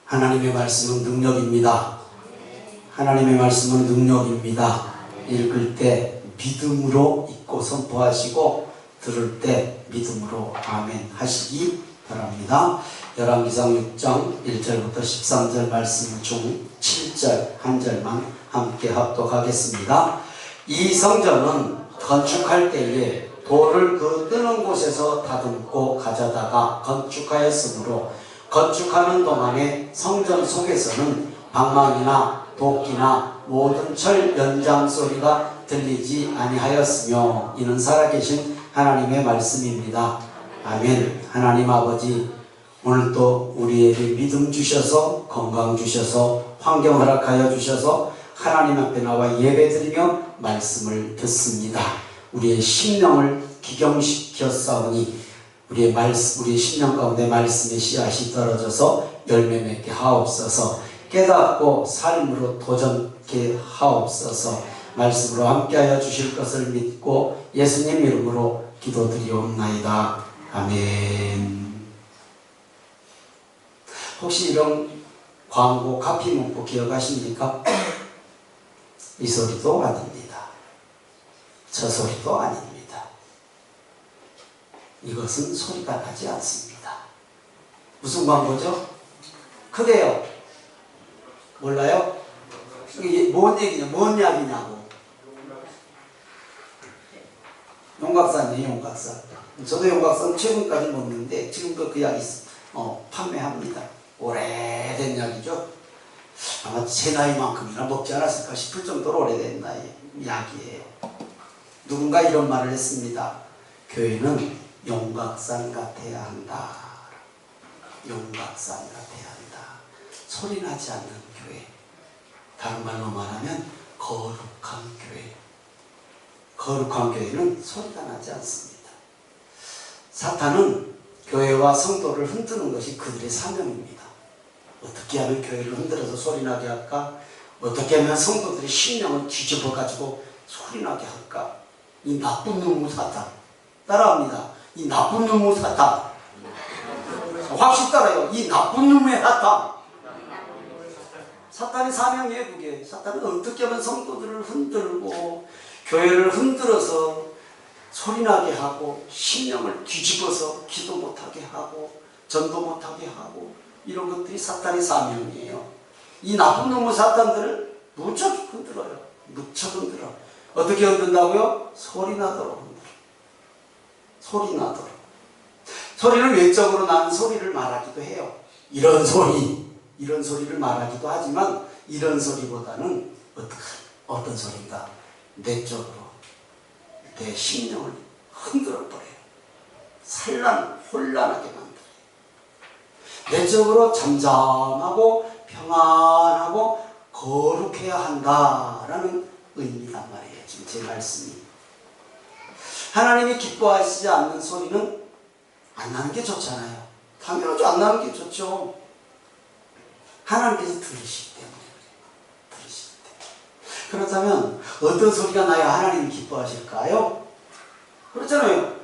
하나님의 말씀은 능력입니다. 하나님의 말씀은 능력입니다. 읽을 때 믿음으로 읽고 선포하시고 들을 때 믿음으로 아멘 하시기 바랍니다. 열왕기상 6장 1절부터 13절 말씀 중 7절 한 절만 함께 합독하겠습니다. 이 성전은 건축할 때에 돌을 그 뜨는 곳에서 다듬고 가져다가 건축하였으므로 건축하는 동안에 성전 속에서는 방망이나 도끼나 모든 철 연장 소리가 들리지 아니하였으며 이는 살아계신 하나님의 말씀입니다. 아멘. 하나님 아버지, 오늘도 우리에게 믿음 주셔서 건강 주셔서 환경 허락하여 주셔서 하나님 앞에 나와 예배드리며 말씀을 듣습니다. 우리의 심령을 기경시켰사오니 우리의 심령 가운데 말씀의 씨앗이 떨어져서 열매 맺게 하옵소서. 깨닫고 삶으로 도전케 하옵소서. 말씀으로 함께하여 주실 것을 믿고 예수님 이름으로 기도드리옵나이다. 아멘. 혹시 이런 광고 카피 문구 기억하십니까? 이 소리도 아닙니다. 저 소리도 아닙니다. 이것은 소리가 나지 않습니다. 무슨 광고죠? 크게요. 몰라요? 이게 뭔 얘기냐, 뭔 약이냐고. 용각산이에요, 용각산. 저도 용각산 최근까지 먹는데 지금도 그 약이 판매합니다. 오래된 약이죠. 아마 제 나이만큼이나 먹지 않았을까 싶을 정도로 오래된 약이에요. 누군가 이런 말을 했습니다. 교회는 용각산 같아야 한다. 용각산 같아야 한다. 소리 나지 않는 교회. 다른 말로 말하면 거룩한 교회. 거룩한 교회는 소리가 나지 않습니다. 사탄은 교회와 성도를 흔드는 것이 그들의 사명입니다. 어떻게 하면 교회를 흔들어서 소리나게 할까? 어떻게 하면 성도들의 심령을 뒤집어가지고 소리나게 할까? 이 나쁜 놈의 사탄. 따라합니다. 이 나쁜 놈의 사탄. 확실히 따라요. 이 나쁜 놈의 사탄. 사탄의 사명이에요, 그게. 사탄은 어떻게 하면 성도들을 흔들고 교회를 흔들어서 소리나게 하고 심령을 뒤집어서 기도 못하게 하고 전도 못하게 하고 이런 것들이 사탄의 사명이에요. 이 나쁜 놈의 사탄들을 무척 흔들어요. 무척 흔들어. 어떻게 흔든다고요? 소리나도록 흔들어. 소리나도록. 소리는 외적으로 나는 소리를 말하기도 해요. 이런 소리를 말하기도 하지만 이런 소리보다는 어떤 소리인가? 내적으로 내 심령을 흔들어버려요. 혼란하게 만들어요. 내적으로 잠잠하고 평안하고 거룩해야 한다라는 의미란 말이에요. 지금 제 말씀이. 하나님이 기뻐하시지 않는 소리는 안 나는 게 좋잖아요. 당연하죠. 안 나는 게 좋죠. 하나님께서 들으시기 때문에 그래요. 들으시기 때문에. 그렇다면 어떤 소리가 나야 하나님이 기뻐하실까요? 그렇잖아요.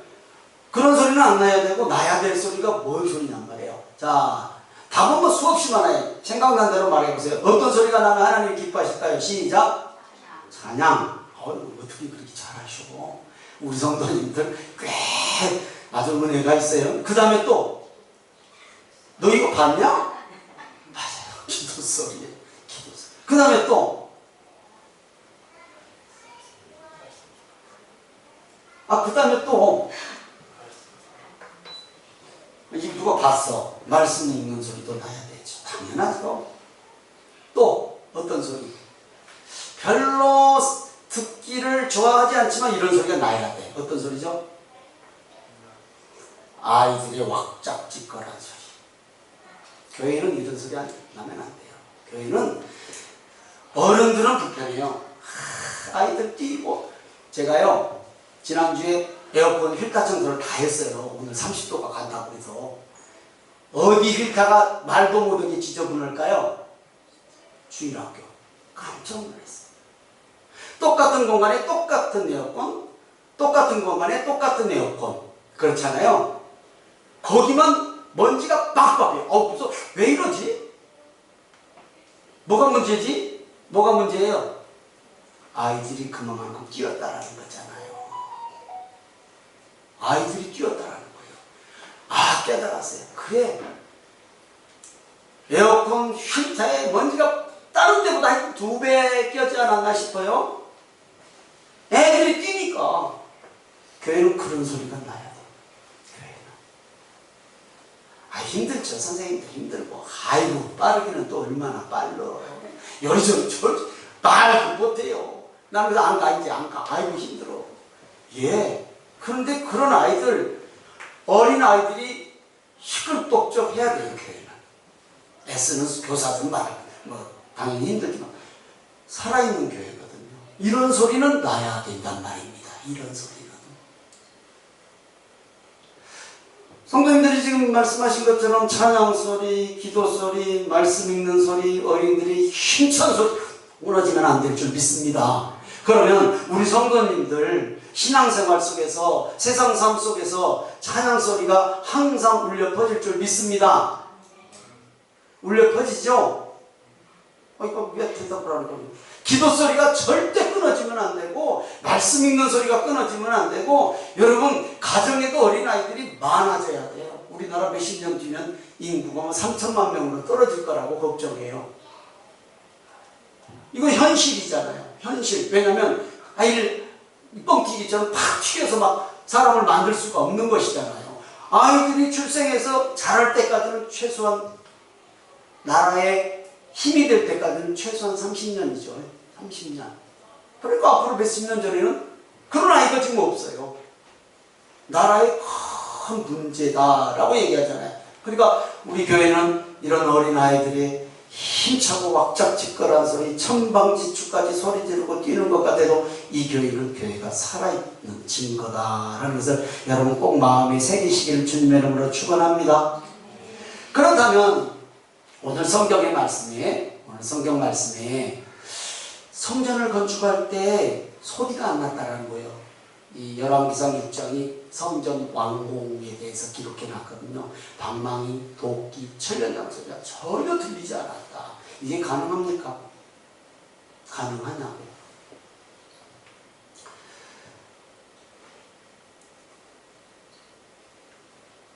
그런 소리는 안 나야 되고 나야 될 소리가 뭔 소리냔 말이에요. 자, 답은 뭐 수없이 많아요. 생각난 대로 말해보세요. 어떤 소리가 나면 하나님이 기뻐하실까요? 시작! 찬양. 어떻게 그렇게 잘하시고 우리 성도님들 꽤 아주 은혜가 있어요. 그 다음에 또 너 이거 봤냐? 맞아요. 기도 소리에 기도 소리. 그 다음에 또 그 다음에 또 이게 누가 봤어? 말씀 읽는 소리도 나야 되죠. 당연하죠. 또 어떤 소리? 별로 듣기를 좋아하지 않지만 이런 소리가 나야 돼. 어떤 소리죠? 아이들의 왁짝지껄한 소리. 교회는 이런 소리 나면 안 돼요. 교회는 어른들은 불편해요. 아이들 뛰고. 제가요 지난주에 에어컨 휠타 청소를 다 했어요. 오늘 30도가 간다고 해서. 어디 휠타가 말도 못하게 지저분할까요? 주일학교. 깜짝 놀랐어요. 똑같은 공간에 똑같은 에어컨, 똑같은 공간에 똑같은 에어컨. 그렇잖아요. 거기만 먼지가 빡빡해요. 그래서 왜 이러지? 뭐가 문제지? 뭐가 문제예요? 아이들이 그만큼 뛰었다라는 거잖아요. 아이들이 뛰었다라는 거예요. 아, 깨달았어요. 그래. 에어컨 휘타에 먼지가 다른 데보다 한 2배 껴지 않았나 싶어요. 애들이 뛰니까. 교회는 그런 소리가 나야 돼. 교회는. 아, 힘들죠. 선생님들 힘들고. 아이고, 빠르기는 또 얼마나 빨라. 요리조리 빨리 못해요. 나는 그래서 안 가, 이제 안 가. 아이고, 힘들어. 예. 그런데 그런 아이들, 어린 아이들이 시끌벅적 해야 돼요, 교회는. 애쓰는 교사들 말하는, 당연히 힘들지만, 살아있는 교회거든요. 이런 소리는 나야 된단 말입니다. 이런 소리는. 성도님들이 지금 말씀하신 것처럼 찬양 소리, 기도 소리, 말씀 읽는 소리, 어린이들이 힘찬 소리 무너지면 안 될 줄 믿습니다. 그러면 우리 성도님들 신앙생활 속에서 세상 삶 속에서 찬양 소리가 항상 울려 퍼질 줄 믿습니다. 울려 퍼지죠? 이거 왜 대답을 하는 거예요? 기도 소리가 절대 끊어지면 안 되고 말씀 읽는 소리가 끊어지면 안 되고 여러분 가정에도 어린아이들이 많아져야 돼요. 우리나라 몇십 년 뒤면 인구가 3천만 명으로 떨어질 거라고 걱정해요. 이거 현실이잖아요. 현실. 왜냐하면 아이를 뻥튀기처럼 팍 튀겨서 막 사람을 만들 수가 없는 것이잖아요. 아이들이 출생해서 자랄 때까지는 최소한 나라의 힘이 될 때까지는 최소한 30년이죠. 30년. 그러니까 앞으로 몇십 년 전에는 그런 아이가 지금 없어요. 나라의 큰 문제다라고 얘기하잖아요. 그러니까 우리 교회는 이런 어린아이들이 힘차고 왁작지껄한 소리, 천방지축까지 소리 지르고 뛰는 것 같아도 이 교회는 교회가 살아있는 증거다라는 것을 여러분 꼭 마음에 새기시기를 주님의 이름으로 축원합니다. 그렇다면 오늘 성경 말씀에 성전을 건축할 때 소리가 안 났다라는 거예요. 이 열왕기상 6장이 성전 완공에 대해서 기록해 놨거든요. 방망이, 도끼, 철련장 소리가 전혀 들리지 않았다. 이게 가능합니까? 가능하냐고요.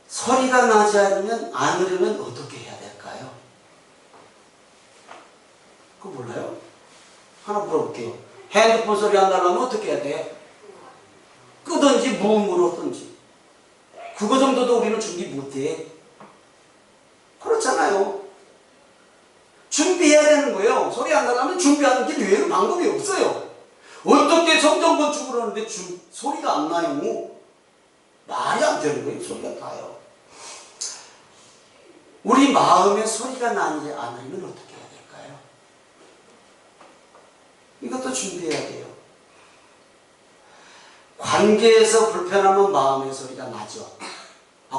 소리가 나지 않으려면 어떻게 해야 될까요? 그거 몰라요? 하나 물어볼게요. 핸드폰 소리 안 나려면 어떻게 해야 돼? 끄든지 무음으로 든지. 그거 정도도 우리는 준비 못해. 그렇잖아요. 준비해야 되는 거예요. 소리 안 나려면 준비하는 게 외에는 방법이 없어요. 어떻게 성전 건축을 하는데 소리가 안 나요? 말이 안 되는 거예요. 소리가 나요. 우리 마음에 소리가 나지 않으면 어떻게 해야 될까요? 이것도 준비해야 돼요. 관계에서 불편하면 마음의 소리가 나죠.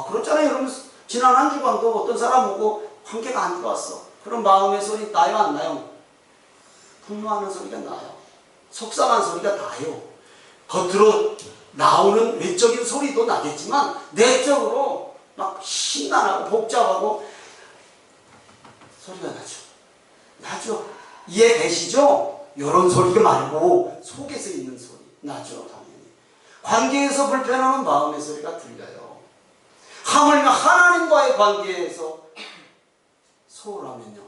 그렇잖아요. 여러분 지난 한 주간도 어떤 사람 오고 관계가 안 좋았어. 그럼 마음의 소리 나요 안 나요? 분노하는 소리가 나요. 속상한 소리가 나요. 겉으로 나오는 외적인 소리도 나겠지만 내적으로 막 신나고 복잡하고 소리가 나죠. 이해되시죠? 이런 소리가 말고 속에서 있는 소리 나죠. 당연히. 관계에서 불편하면 마음의 소리가 들려요. 하물며 하나님과의 관계에서 소홀하면요.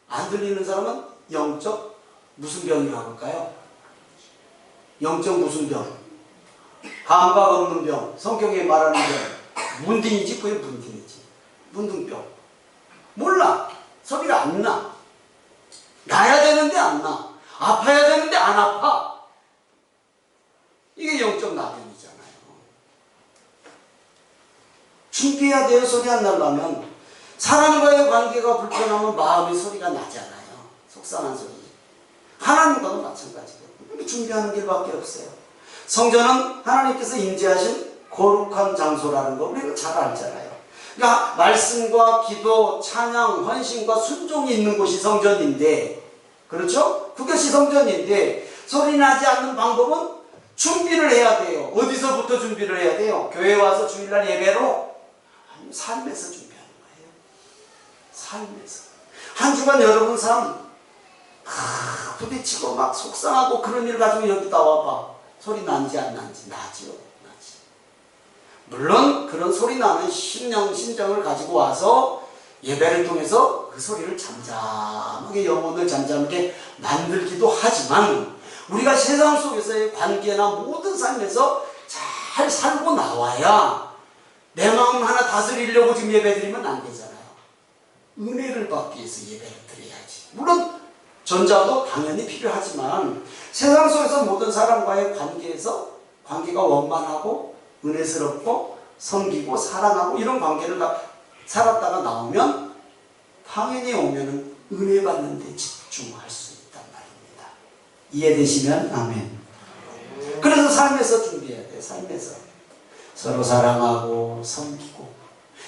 안 들리는 사람은 영적 무슨 병이라고 할까요? 영적 무슨 병? 감각 없는 병. 성경에 말하는 병. 문딩이지 그게 문딩이지. 문둥병. 몰라. 소리가 안 나. 나야 되는데 안 나. 아파야 되는데 안 아파. 이게 영적 나병이잖아요. 준비해야 돼요. 소리 안 나려면. 사람과의 관계가 불편하면 마음의 소리가 나잖아요. 속상한 소리. 하나님과도 마찬가지거든요. 준비하는 길밖에 없어요. 성전은 하나님께서 임재하신 거룩한 장소라는 거 우리가 잘 알잖아요. 그러니까 말씀과 기도, 찬양, 헌신과 순종이 있는 곳이 성전인데, 그렇죠? 그것이 성전인데 소리 나지 않는 방법은 준비를 해야 돼요. 어디서부터 준비를 해야 돼요? 교회 와서 주일날 예배로? 아니면 삶에서 준비하는 거예요. 삶에서. 한 주간 여러분 삶 부딪히고 막 속상하고 그런 일 가지고 여기 나와봐. 소리 난지 안 난지? 나죠. 나지. 물론 그런 소리 나는 심정을 가지고 와서 예배를 통해서 그 소리를 잠잠하게, 영혼을 잠잠하게 만들기도 하지만, 우리가 세상 속에서의 관계나 모든 삶에서 잘 살고 나와야 내 마음 하나 다스리려고 지금 예배 드리면 안 되잖아요. 은혜를 받기 위해서 예배를 드려야지. 물론 전자도 당연히 필요하지만 세상 속에서 모든 사람과의 관계가 원만하고 은혜스럽고 섬기고 사랑하고 이런 관계를 살았다가 나오면 당연히 오면은 은혜 받는 데 집중할 수 있단 말입니다. 이해되시면 아멘. 그래서 삶에서 준비해야 돼. 삶에서 서로 사랑하고 섬기고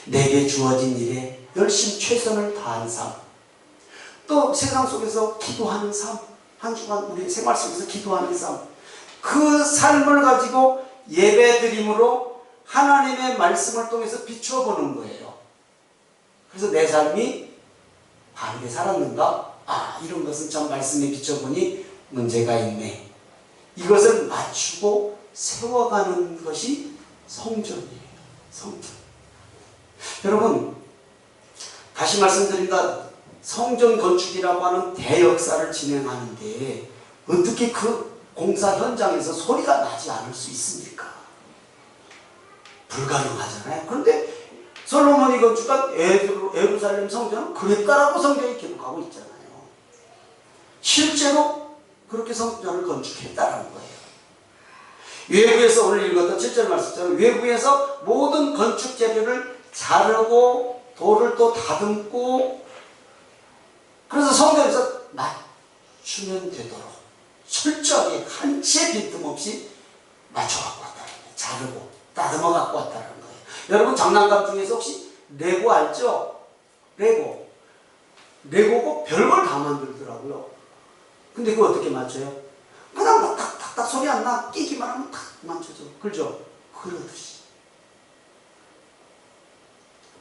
내게 주어진 일에 열심히 최선을 다하는 삶, 또 세상 속에서 기도하는 삶, 한 주간 우리 생활 속에서 기도하는 삶, 그 삶을 가지고 예배드림으로 하나님의 말씀을 통해서 비춰보는 거예요. 그래서 내 삶이 바르게 살았는가? 이런 것은 참 말씀에 비춰보니 문제가 있네. 이것을 맞추고 세워가는 것이 성전이에요. 성전. 여러분, 다시 말씀드립니다. 성전 건축이라고 하는 대역사를 진행하는데 어떻게 그 공사 현장에서 소리가 나지 않을 수 있습니까? 불가능하잖아요. 그런데 솔로몬이 건축한 예루살렘 성전은 그랬다라고 성경이 기록하고 있잖아요. 실제로 그렇게 성전을 건축했다라는 거예요. 외부에서 오늘 읽었던 7절 말씀처럼 외부에서 모든 건축 재료를 자르고 돌을 또 다듬고, 그래서 성전에서 맞추면 되도록 철저하게 한 채 빈틈없이 맞춰갖고 왔다는 거예요. 자르고 다듬어 갖고 왔다는 거예요. 여러분, 장난감 중에서 혹시 레고 알죠? 레고고 별걸 다 만들더라고요. 근데 그거 어떻게 맞춰요? 그냥 막 탁탁탁 소리 안 나. 끼기만 하면 탁 맞춰줘. 그렇죠? 그러듯이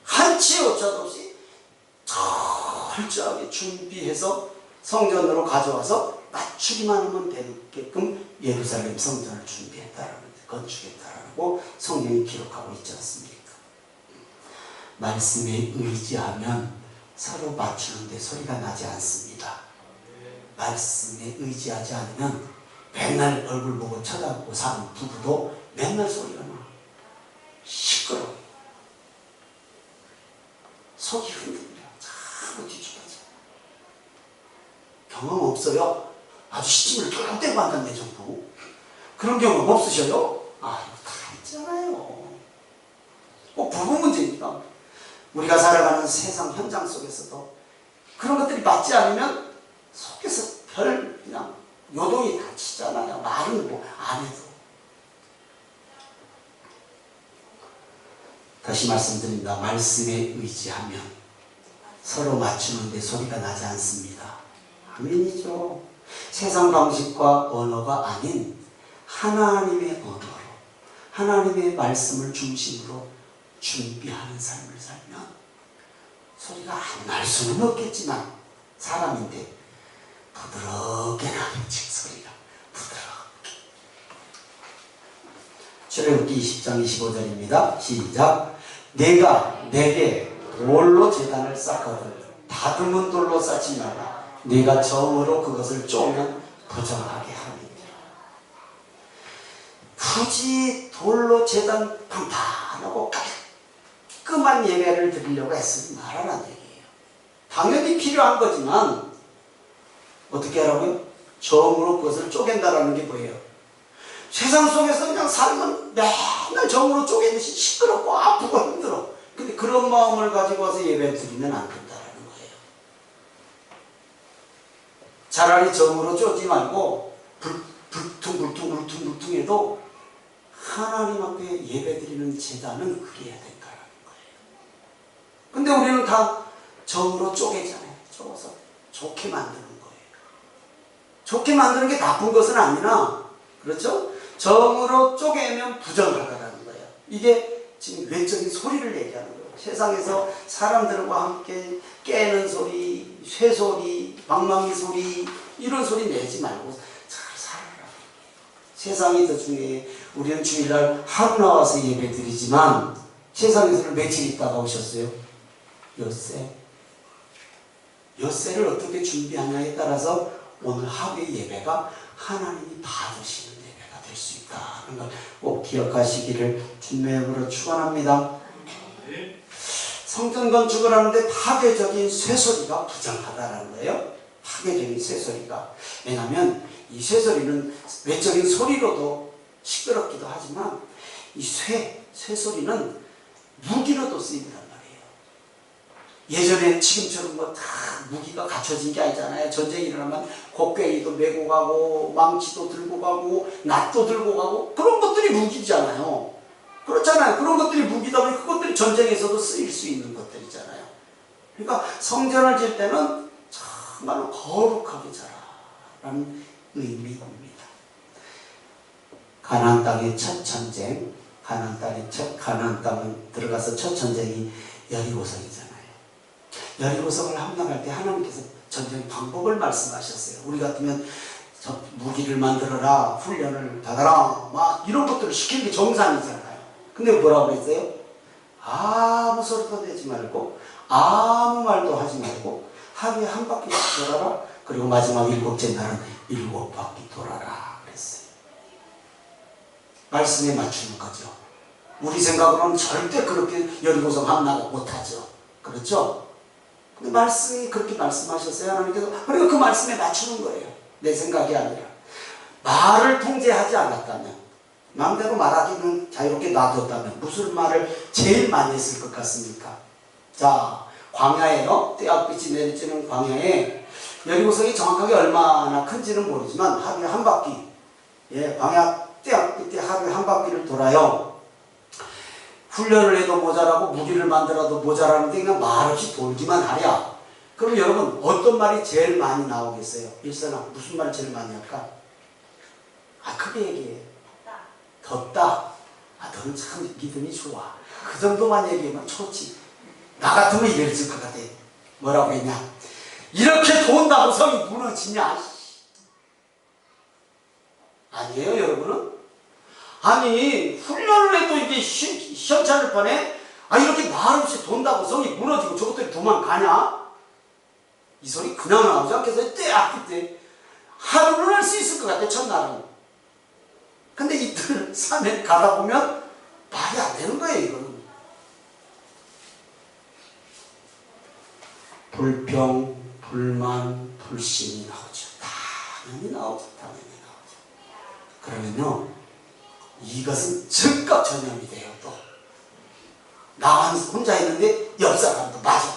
한치 오차도 없이 철저하게 준비해서 성전으로 가져와서 맞추기만 하면 되게끔 예루살렘 성전을 건축했다라고 성경이 기록하고 있지 않습니까? 말씀에 의지하면 서로 맞추는데 소리가 나지 않습니다. 말씀에 의지하지 않으면 맨날 얼굴 보고 쳐다보고 사는 부부도 맨날 소리가 나. 시끄러워. 속이 흔들려. 자꾸 뒤집어져. 경험 없어요? 아주 시침을 쭉 떼고 앉았네 정도. 그런 경험 없으셔요? 이거 다 있잖아요. 꼭 부부 문제입니다. 우리가 살아가는 세상 현장 속에서도 그런 것들이 맞지 않으면 속에서 그냥 요동이 다치잖아요. 말은 뭐 안 해도. 다시 말씀드립니다. 말씀에 의지하면 서로 맞추는데 소리가 나지 않습니다. 아멘이죠. 세상 방식과 언어가 아닌 하나님의 언어로, 하나님의 말씀을 중심으로 준비하는 삶을 살면 소리가 안 날 수는 없겠지만 사람인데 부드럽게 나겠지. 소리가 부드럽게. 출애굽기 20장 25절입니다. 시작. 내가 내게 돌로 제단을 쌓거든 다듬은 돌로 쌓지 마라. 네가 정으로 그것을 쪼면 부정하게 하느니라. 굳이 돌로 제단 평탄하고 깔끔한 예배를 드리려고 애쓰지 말아라는 얘기예요. 당연히 필요한 거지만 어떻게 하라고요? 정으로 그것을 쪼갠다라는 게 뭐예요? 세상 속에서 그냥 살면 맨날 정으로 쪼개듯이 시끄럽고 아프고 힘들어. 근데 그런 마음을 가지고 와서 예배 드리면 안 된다라는 거예요. 차라리 정으로 쪼지 말고 불퉁불퉁해도 하나님 앞에 예배 드리는 제단은 그래야 된다라는 거예요. 근데 우리는 다 정으로 쪼개잖아요. 쪼개서 좋게 만드는 거예요. 좋게 만드는 게 나쁜 것은 아니라, 그렇죠? 정으로 쪼개면 부정하다라는 거예요. 이게 지금 외적인 소리를 얘기하는 거예요. 세상에서 사람들과 함께 깨는 소리, 쇠소리, 방망이 소리, 이런 소리 내지 말고 잘 살아라. 세상이 더 중요해. 우리는 주일날 하루 나와서 예배 드리지만 세상에서는 며칠 있다가 오셨어요? 엿새. 엿새를 어떻게 준비하냐에 따라서 오늘 하루의 예배가 하나님이 받으시는 예배가 될 수 있다는 걸 꼭 기억하시기를 주님의 이름으로 축원합니다. 성전 건축을 하는데 파괴적인 쇠소리가 부정하다라는 거예요. 파괴적인 쇠소리가. 왜냐하면 이 쇠소리는 외적인 소리로도 시끄럽기도 하지만 이 쇠소리는 무기로도 쓰인단 말이에요. 예전에 지금처럼 뭐 다 무기가 갖춰진 게 아니잖아요. 전쟁이 일어나면 곡괭이도 메고 가고 망치도 들고 가고 낫도 들고 가고 그런 것들이 무기잖아요. 그렇잖아요. 그런 것들이 무기다 보니 그것들이 전쟁에서도 쓰일 수 있는 것들이잖아요. 그러니까 성전을 질 때는 정말로 거룩하게 자라라는 의미입니다. 가나안 땅의 첫 전쟁, 가나안 땅에 들어가서 첫 전쟁이 여리고성이잖아요. 여리고성을 함락할 때 하나님께서 전쟁 방법을 말씀하셨어요. 우리 같으면 무기를 만들어라, 훈련을 받아라, 막 이런 것들을 시키는 게 정상이잖아요. 근데 뭐라고 그랬어요? 아무 소리도 내지 말고 아무 말도 하지 말고 하루에 한 바퀴씩 돌아라. 그리고 마지막 일곱째 날은 7바퀴 돌아라 그랬어요. 말씀에 맞추는 거죠. 우리 생각으로는 절대 그렇게 여리고성 함락을 못하죠. 그렇죠? 근데 말씀이 그렇게 말씀하셨어요. 하나님께서. 그러니까 그 말씀에 맞추는 거예요. 내 생각이 아니라. 말을 통제하지 않았다면, 마음대로 말하기는 자유롭게 놔뒀다면 무슨 말을 제일 많이 했을 것 같습니까? 자, 광야에요. 떼약빛이 내리쬐는 광야에 여리고성이 정확하게 얼마나 큰지는 모르지만 하루에 한 바퀴, 광야 떼약빛 때 하루에 한 바퀴를 돌아요. 훈련을 해도 모자라고 무기를 만들어도 모자라는데 그냥 말없이 돌기만 하랴. 그럼 여러분 어떤 말이 제일 많이 나오겠어요? 일선아, 무슨 말을 제일 많이 할까? 크게 얘기해. 덥다. 너는 참 믿음이 좋아. 그 정도만 얘기하면 좋지. 나 같으면 이랬을 것 같아. 뭐라고 했냐? 이렇게 돈다고 성이 무너지냐? 아니에요, 여러분은? 아니, 훈련을 해도 이게 시험찮을 뻔해? 이렇게 말없이 돈다고 성이 무너지고 저것들이 도망가냐? 이 소리 그냥 나오지 않겠어요? 그때 하루는 할 수 있을 것 같아, 첫날은. 근데 이틀, 3일 가다 보면 말이 안 되는 거예요, 이거는. 불평, 불만, 불신이 나오죠. 당연히 나오죠. 그러면요, 이것은 즉각 전염이 돼요. 또 나 혼자 있는데 옆 사람도 맞아.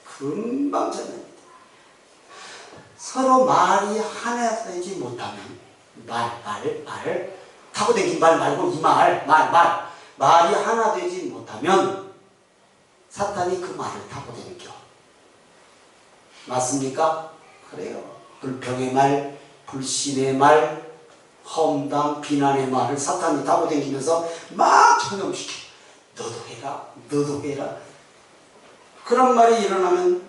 금방 전염이 돼요. 서로 말이 하나 되지 못하면 말 타고 댕긴 말 말고 이 말이 하나 되지 못하면 사탄이 그 말을 타고 댕겨. 맞습니까? 그래요. 불평의 말, 불신의 말, 험담, 비난의 말을 사탄이 타고 다니면서 막 전염시켜. 너도 해라. 그런 말이 일어나면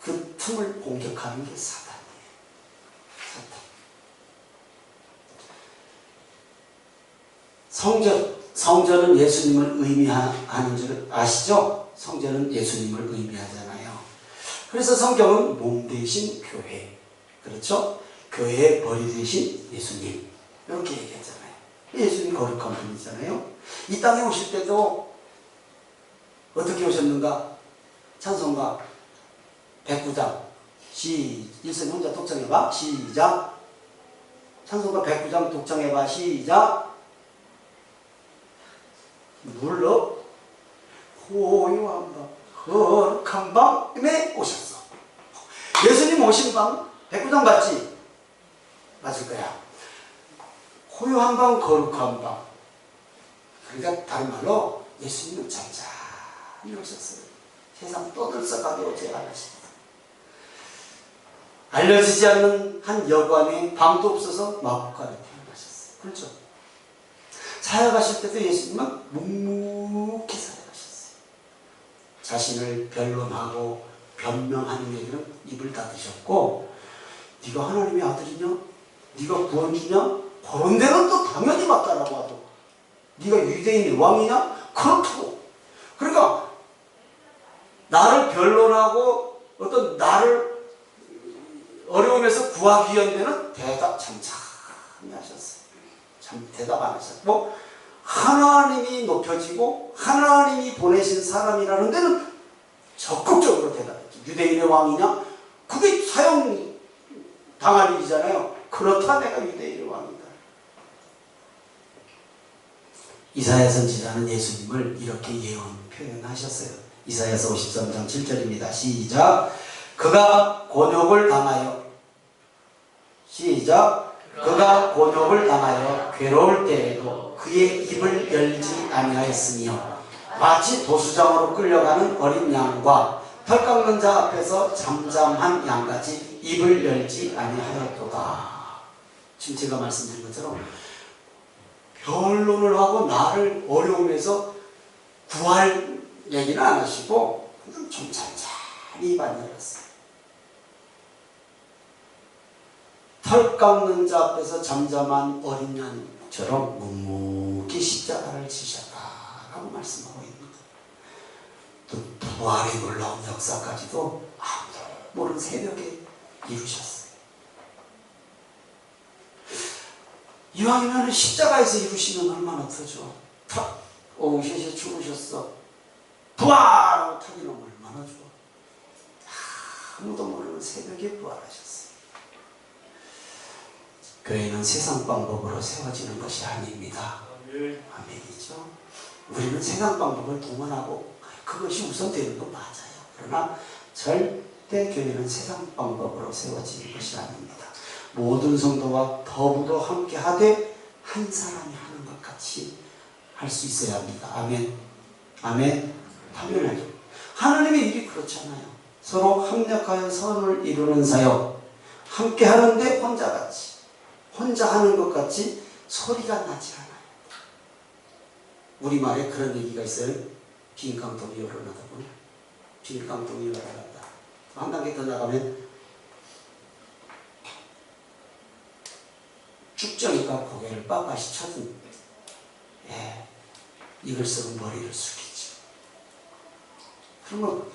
그 틈을 공격하는 게 사탄이에요. 성전은 예수님을 의미하는 줄 아시죠? 성전은 예수님을 의미하잖아요. 그래서 성경은 몸 대신 교회. 그렇죠? 교회의 머리 대신 예수님. 이렇게 얘기하잖아요. 예수님 거룩한 분이잖아요. 이 땅에 오실 때도 어떻게 오셨는가? 찬송가 109장 일선 혼자 독창해봐. 시작. 찬송가 109장 독창해봐. 시작. 물러 호요한 밤 거룩한 밤에 오셨어. 예수님 오신 밤 109장 맞지? 맞을 거야. 호요한 밤 거룩한 밤. 그러니까 다른 말로 예수님은 잠잠히 오셨어요. 세상 떠들썩하게 오지 않으셨어요. 알려지지 않는 한 여관에 방도 없어서 마구간에 태어나셨어요. 그렇죠? 사역하실 때도 예수님은 묵묵히 사역하셨어요. 자신을 변론하고 변명하는 얘기는 입을 닫으셨고 네가 하나님의 아들이냐? 네가 구원주냐? 그런 데는 또 당연히 맞다라고 하죠. 네가 유대인의 왕이냐? 그렇다고. 그러니까 나를 변론하고 어떤 나를 어려움에서 구하기 위한 데는 대답 참 하셨어요. 참 대답 안 하셨고, 하나님이 높여지고 하나님이 보내신 사람이라는 데는 적극적으로 대답했죠. 유대인의 왕이냐? 그게 사형 당할 일이잖아요. 그렇다 내가 유대인의 왕이다. 이사야 선지자는 예수님을 이렇게 예언 표현하셨어요. 이사야서 53장 7절입니다. 시작. 그가 곤욕을 당하여, 시작. 그가 곤욕을 당하여 괴로울 때에도 그의 입을 열지 아니하였으며 마치 도수장으로 끌려가는 어린 양과 털 깎는 자 앞에서 잠잠한 양같이 입을 열지 아니하였도다. 지금 제가 말씀드린 것처럼 변론을 하고 나를 어려움에서 구할 얘기는 안 하시고 좀 천천히 입 안 열었어요. 털 깎는 자 앞에서 잠잠한 어린 양처럼 묵묵히 십자가를 지셨다라고 말씀하고 있습니다. 또 부활의 놀라운 역사까지도 아무도 모르는 새벽에 이루셨어요. 이왕이면 십자가에서 이루시면 얼마나 더죠. 탁 오후 3시에 죽으셨어. 부활하고 탁이 오면 얼마나 좋아. 아무도 모르는 새벽에 부활하셨어요. 교회는 세상 방법으로 세워지는 것이 아닙니다. 아멘이죠. 우리는 세상 방법을 동원하고 그것이 우선되는 건 맞아요. 그러나 절대 교회는 세상 방법으로 세워지는 것이 아닙니다. 모든 성도와 더불어 함께 하되 한 사람이 하는 것 같이 할 수 있어야 합니다. 아멘. 아멘. 당연하죠. 하나님의 일이 그렇잖아요. 서로 합력하여 선을 이루는 사역. 함께 하는데 혼자같이. 혼자 하는 것 같이 소리가 나지 않아요. 우리말에 그런 얘기가 있어요. 빈 깡통이 열어나다 보니 빈 깡통이 열어나다. 한 단계 더 나가면 쭉정이가 고개를 빳빳이 쳐든 이걸 쓰고 머리를 숙이죠. 그러면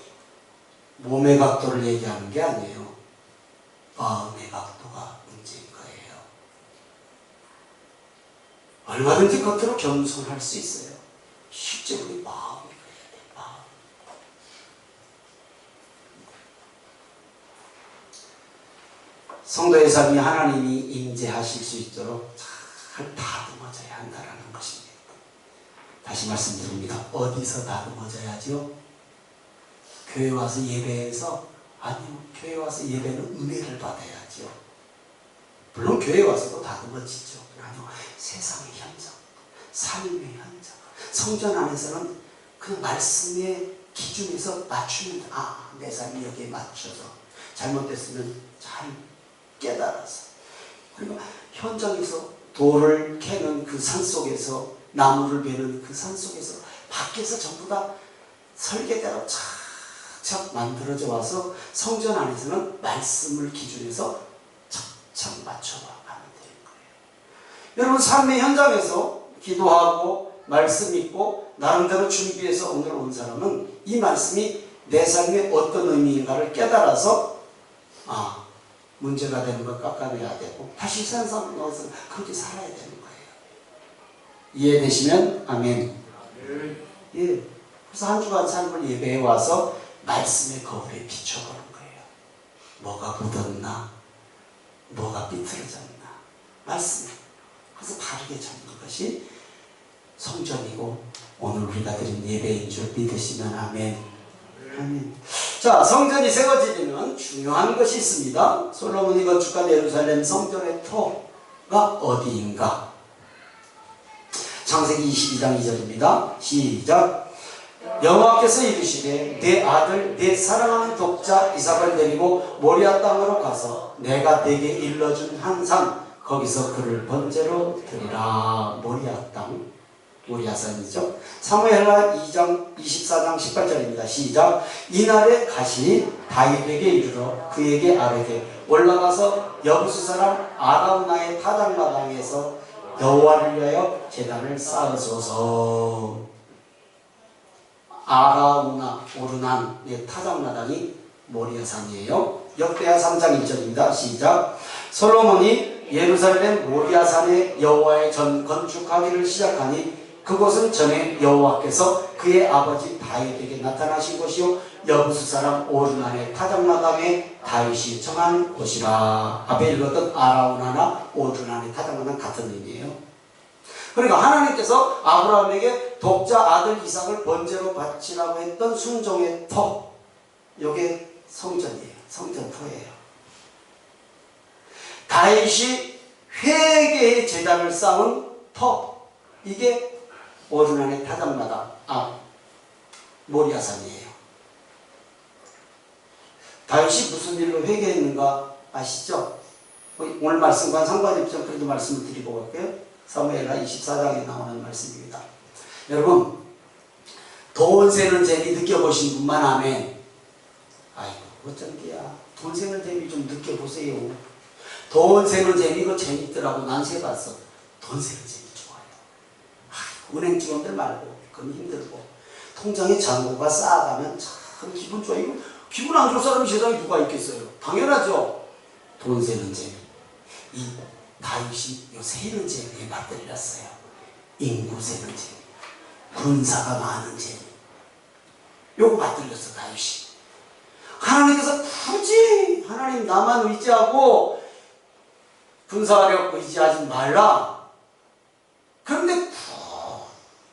몸의 각도를 얘기하는 게 아니에요. 마음의 각도가 문제인 거예요. 얼마든지 겉으로 겸손할 수 있어요. 실제 우리 마음이 그래야 돼. 마음. 성도의 삶이 하나님이 임재하실 수 있도록 잘 다듬어져야 한다는 것입니다. 다시 말씀드립니다. 어디서 다듬어져야죠? 교회 와서 예배해서? 아니요. 교회 와서 예배는 은혜를 받아야죠. 물론 교회 와서도 다듬어지죠. 아니요. 세상의 현장, 삶의 현장. 성전 안에서는 그 말씀의 기준에서 맞추면 내 삶이 여기에 맞춰서 잘못됐으면 잘 깨달아서, 그리고 현장에서 돌을 캐는 그 산속에서, 나무를 베는 그 산속에서, 밖에서 전부 다 설계대로 착착 만들어져 와서 성전 안에서는 말씀을 기준해서 착착 맞춰가면 되는 거예요. 여러분 삶의 현장에서 기도하고 말씀 읽고 나름대로 준비해서 오늘 온 사람은 이 말씀이 내 삶에 어떤 의미인가를 깨달아서 문제가 되는 걸 깎아내야 되고 다시 세상 넣어서 그렇게 살아야 되는 거예요. 이해되시면 아멘. 예. 그래서 한 주간 삶을 예배해 와서 말씀의 거울에 비춰보는 거예요. 뭐가 묻었나? 뭐가 삐뚤어졌나? 말씀. 그래서 바르게 잡는 것이 성전이고 오늘 우리가 드린 예배인 줄 믿으시면 아멘. 아멘. 자, 성전이 세워지려면 중요한 것이 있습니다. 솔로몬이 건축한 예루살렘 성전의 터가 어디인가? 창세기 22장 2절입니다. 시작. 여호와께서 이르시되 내 아들 내 사랑하는 독자 이삭을 데리고 모리아 땅으로 가서 내가 네게 일러준 한 산 거기서 그를 번제로 드리라. 모리아 땅을 모리아산이죠. 사무엘하 2장 24장 18절입니다. 시작. 이날에 가시 다윗에게 이르러 그에게 아뢰되 올라가서 여부수 사람 아라우나의 타작마당에서 여호와를 위하여 제단을 쌓으소서. 아라우나 오르난의 타작마당이 모리아산이에요. 역대하 3장 1절입니다. 시작. 솔로몬이 예루살렘 모리아산에 여호와의 전 건축하기를 시작하니 그곳은 전에 여호와께서 그의 아버지 다윗에게 나타나신 곳이요 여부수 사람 오르난의 타작마당에 다윗이 정한 곳이라. 앞에 읽었던 아라우나나 오르난의 타작마당 같은 의미예요. 그러니까 하나님께서 아브라함에게 독자 아들 이삭을 번제로 바치라고 했던 순종의 터, 이게 성전이에요. 성전터예요. 다윗이 회개의 제단을 쌓은 터, 이게 오르난의 타작마당, 모리아산이에요. 다윗이 무슨 일로 회개했는가 아시죠? 오늘 말씀과는 상관이 없지만 그래도 말씀을 드리고 갈게요. 사무엘하 24장에 나오는 말씀입니다. 여러분, 돈 세는 재미 느껴보신 분만 아멘. 아이고 어쩐 게야. 돈 세는 재미 좀 느껴보세요. 돈 세는 재미 그거 재밌더라고. 난 세봤어. 돈 세는 재미 좋아요. 은행 직원들 말고 그건 힘들고 통장에 잔고가 쌓아가면 참 기분 좋아요. 기분 안 좋은 사람이 세상에 누가 있겠어요. 당연하죠. 돈 세는 재미. 이 다윗이 요 세는 재미에 맛들렸어요. 인구 세는 재미, 군사가 많은 재미, 요거 맛들렸어 다윗이. 하나님께서 굳이 하나님 나만 의지하고 군사력 의지하지 말라. 그런데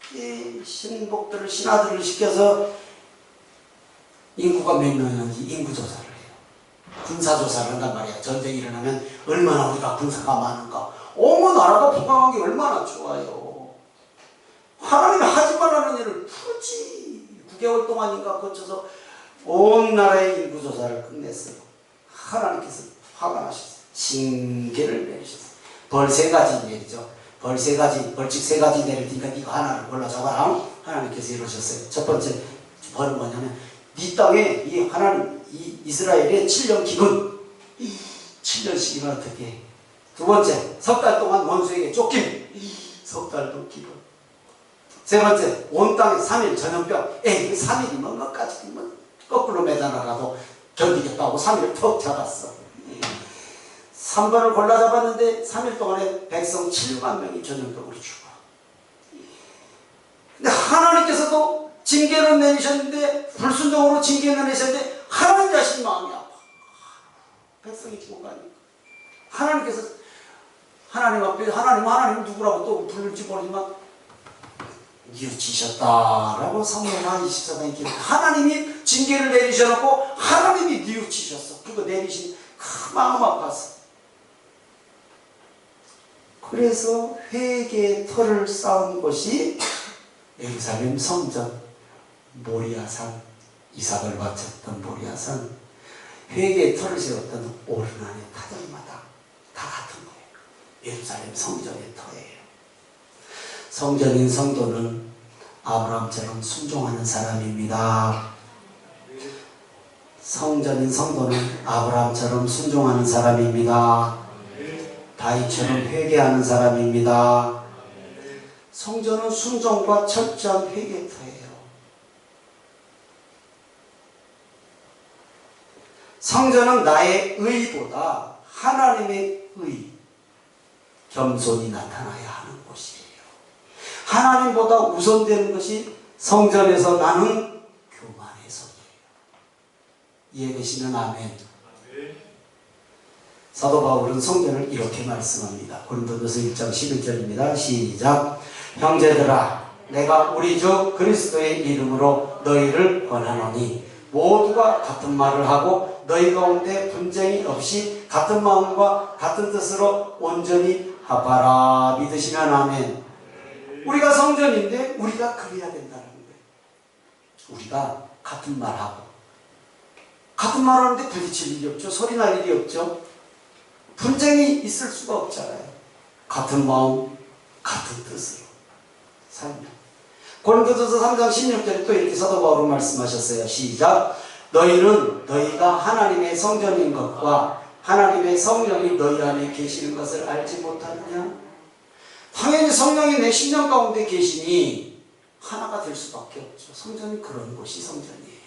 굳이 신복들을 신하들을 시켜서 인구가 몇 명이었는지 인구조사를 해요. 군사조사를 한단 말이야. 전쟁이 일어나면 얼마나 우리가 군사가 많은가. 어머 나라가 부강한 게 얼마나 좋아요. 하나님이 하지 말라는 일을 굳이 9개월 동안인가 거쳐서 온 나라의 인구조사를 끝냈어요. 하나님께서 화가 나셨어요. 징계를 내리셨어요. 벌 3가지 내리죠. 벌 3가지, 벌칙 3가지 내릴 테니까 네가 하나를 골라 잡아라. 하나님께서 이러셨어요. 첫 번째 벌은 뭐냐면 네 땅에 이 하나님 이 이스라엘의 7년 기근 7년씩이나 어떻게 해. 두 번째 3달 동안 원수에게 쫓김 3달도 기근. 세 번째 온 땅에 3일 전염병. 3일이면 것까지 거꾸로 매달아가도 견디겠다고 3일을 턱 잡았어. 3번을 골라 잡았는데 3일 동안에 백성 7만 명이 전염병으로 죽어. 근데 하나님께서도 징계를 내리셨는데 불순종으로 징계를 내리셨는데 하나님 자신이 마음이 아파. 백성이 죽어가니까 하나님께서 하나님 앞에 하나님 누구라고 또 부를지 모르지만 뉘우치셨다라고 사무엘하 24장에 기록. 하나님이 징계를 내리셔놓고 하나님이 뉘우치셨어. 그거 내리신 그 마음 아팠어. 그래서 회개의 터를 쌓은 것이 예루살렘 성전 모리아산, 이삭을 바쳤던 모리아산, 회개의 터를 세웠던 오르난의 타작마당 다 같은 거예요. 예루살렘 성전의 터예요. 성전인 성도는 아브라함처럼 순종하는 사람입니다. 성전인 성도는 아브라함처럼 순종하는 사람입니다. 다윗처럼 회개하는 사람입니다. 성전은 순종과 철저한 회개터예요. 성전은 나의 의보다 하나님의 의, 겸손이 나타나야 하는 곳이에요. 하나님보다 우선되는 것이 성전에서 나는 교만의 소리예요. 이해되시면 아멘. 사도 바울은 성전을 이렇게 말씀합니다. 고린도전서 1장 11절입니다. 시작. 형제들아, 내가 우리 주 그리스도의 이름으로 너희를 권하노니 모두가 같은 말을 하고 너희 가운데 분쟁이 없이 같은 마음과 같은 뜻으로 온전히 합하라. 믿으시면 아멘. 우리가 성전인데 우리가 그래야 된다는 거예요. 우리가 같은 말하고 같은 말하는데 부딪힐 일이 없죠. 소리 날 일이 없죠. 분쟁이 있을 수가 없잖아요. 같은 마음, 같은 뜻으로 살면. 고린도전서 3장 16절에 또 이렇게 사도 바울은 말씀하셨어요. 시작. 너희는 너희가 하나님의 성전인 것과 하나님의 성령이 너희 안에 계시는 것을 알지 못하느냐? 당연히 성령이 내 심령 가운데 계시니 하나가 될 수밖에 없죠. 성전이 그런 곳이 성전이에요.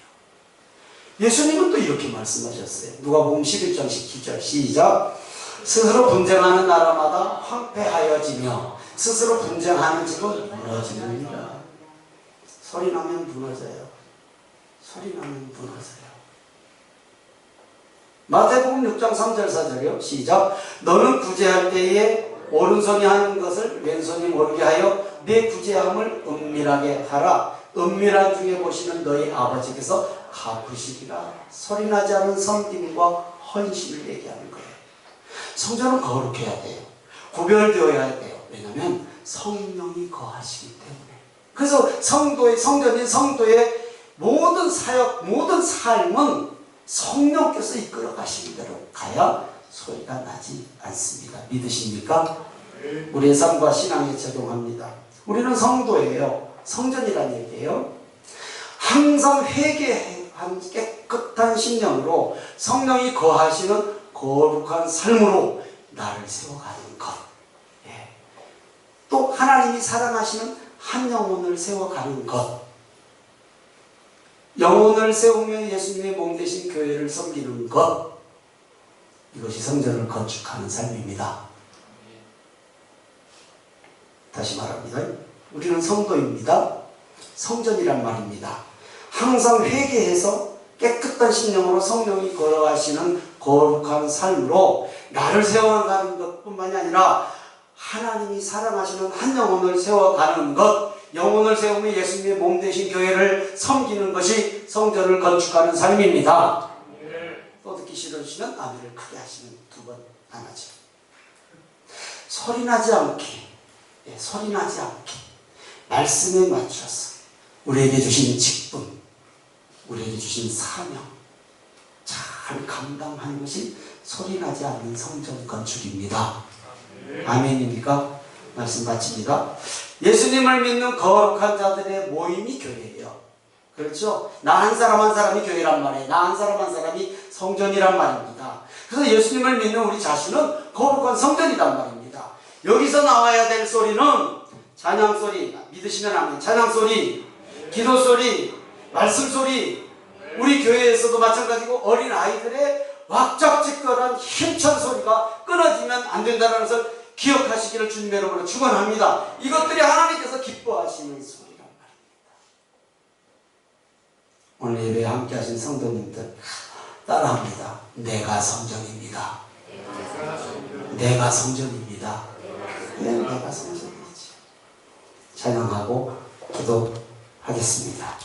예수님은 또 이렇게 말씀하셨어요. 누가복음 11장 17절 시작. 스스로 분쟁하는 나라마다 황폐하여지며 스스로 분쟁하는 집은 무너지느니라. 소리 나면 무너져요. 소리 나면 무너져요. 마태복음 6장 3절 4절이요. 시작. 너는 구제할 때에 오른손이 하는 것을 왼손이 모르게 하여 내 구제함을 은밀하게 하라. 은밀한 중에 보시는 너희 아버지께서 갚으시리라. 소리나지 않은 섬김과 헌신을 얘기하는 거예요. 성전은 거룩해야 돼요. 구별되어야 돼요. 왜냐하면 성령이 거하시기 때문에. 그래서 성전인 성도의 모든 사역, 모든 삶은 성령께서 이끌어 가시는 대로 가야 소리가 나지 않습니다. 믿으십니까? 우리의 삶과 신앙에 적용합니다. 우리는 성도예요. 성전이란 얘기예요. 항상 회개한 깨끗한 심령으로 성령이 거하시는 거룩한 삶으로 나를 세워가는 것. 예. 또 하나님이 사랑하시는 한 영혼을 세워가는 것. 영혼을 세우며 예수님의 몸 되신 교회를 섬기는 것. 이것이 성전을 건축하는 삶입니다. 다시 말합니다. 우리는 성도입니다. 성전이란 말입니다. 항상 회개해서 깨끗한 심령으로 성령이 걸어가시는 거룩한 삶으로 나를 세워가는 것뿐만이 아니라 하나님이 사랑하시는 한 영혼을 세워가는 것, 영혼을 세우며 예수님의 몸 되신 교회를 섬기는 것이 성전을 건축하는 삶입니다. 또 듣기 싫으시면 아멘을 크게 하시는 두 번 안 하죠. 소리나지 않게, 소리나지 않게 말씀에 맞춰서 우리에게 주신 직분, 우리에게 주신 사명 잘 감당하는 것이 소리나지 않는 성전 건축입니다. 아멘입니까? 말씀 마칩니다. 예수님을 믿는 거룩한 자들의 모임이 교회예요. 그렇죠? 나 한 사람 한 사람이 교회란 말이에요. 나 한 사람 한 사람이 성전이란 말입니다. 그래서 예수님을 믿는 우리 자신은 거룩한 성전이란 말입니다. 여기서 나와야 될 소리는 찬양 소리, 믿으시면 아멘. 찬양 소리, 기도 소리, 말씀 소리. 우리 교회에서도 마찬가지고 어린 아이들의 왁작지껄한 힘찬 소리가 끊어지면 안 된다는 것을 기억하시기를 주님의 이름으로 축원합니다. 이것들이 하나님께서 기뻐하시는 소리란 말입니다. 오늘 예배에 함께 하신 성도님들 따라합니다. 내가 성전입니다. 내가 성전입니다. 네, 내가 성전이지. 찬양하고 기도하겠습니다.